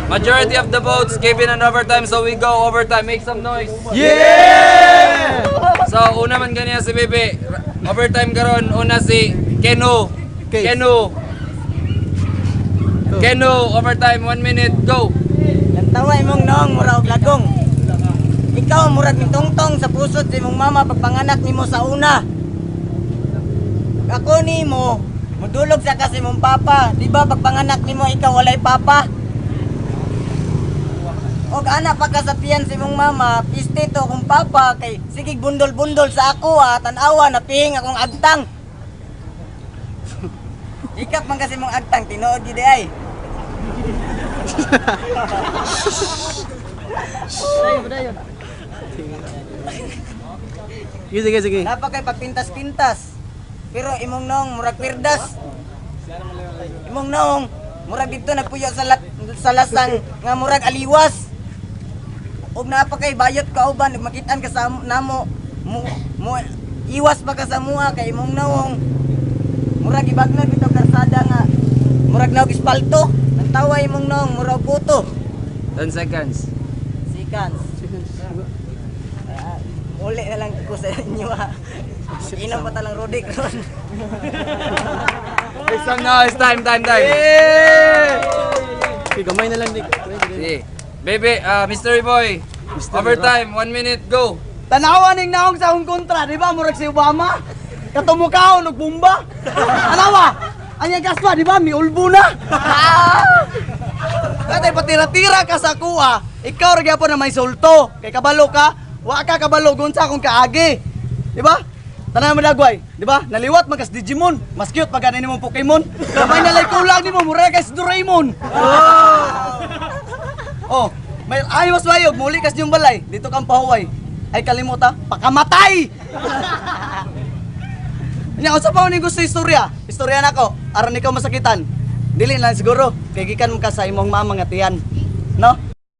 Majority of the votes given an overtime, so we go overtime. Make some noise. Yeah! So, una man ganyan si Bebe. Overtime karon una si Keno. Case. Keno, overtime, 1 minute, go. Nantaway mong noong mura og lagong. Ikaw murag mitungtong sa pusod sa imong mama pagpanganak nimo sa una. Ako nimo mudulog sa kasi mong papa. Di ba pagpanganak nimo ikaw walay papa? Og anak pa kasapian sa imong mama, piste to kung papa kay sige bundol-bundol sa ako tan-awa na pihing akong agtang. Ikap man kasi mong agtang tinuod gid ay. Sige. Napa kay pagpintas-pintas. Pero imong nong murag pirdas. Imong nong murag dito nagpuyo sa lasang nga murag aliwas. Og napa kay bayot ka uban ug makitaan ka sa namo mo iwas pa ka sa mua kay imong nong murag ibagnag bitaw karsada nga murag naog espalto. Nantawa imong nong murag puto. 10 seconds. Seconds. Uli na lang ko sa inyo ha. Inom pa talang Rodik ron. Make some noise, time. Okay, gamay na lang, Nick. Sige. Bebe, Mystery Boy. Overtime, 1 minute, go. Tanawa ning naong sa akong kontra, di ba? Murag si Obama. Katumukaw, nagbumba. Tanawa! Anyang kaswa, di ba? May ulbo na. Katay patira-tira ka sa kuha. Ikaw rin po na may sulto. Kay kabalo ka, wa ka kabalo gunsa akong kaagi. Di ba? Tanan mo dagway, di ba? Naliwat magas Digimon. Mas cute pag ganin mo Pokemon. Kapay nalay kulang ni mo, mura kay si Doraemon. Oh, may ayos wayog, muli kas yung balay. Dito kang pahuway. Ay kalimuta, pakamatay! Nya unsa pa ni gusto istorya? Istorya nako, aron ikaw masakitan. Dili lang siguro, kay gikan mo ka sa imong mama nga tiyan. No?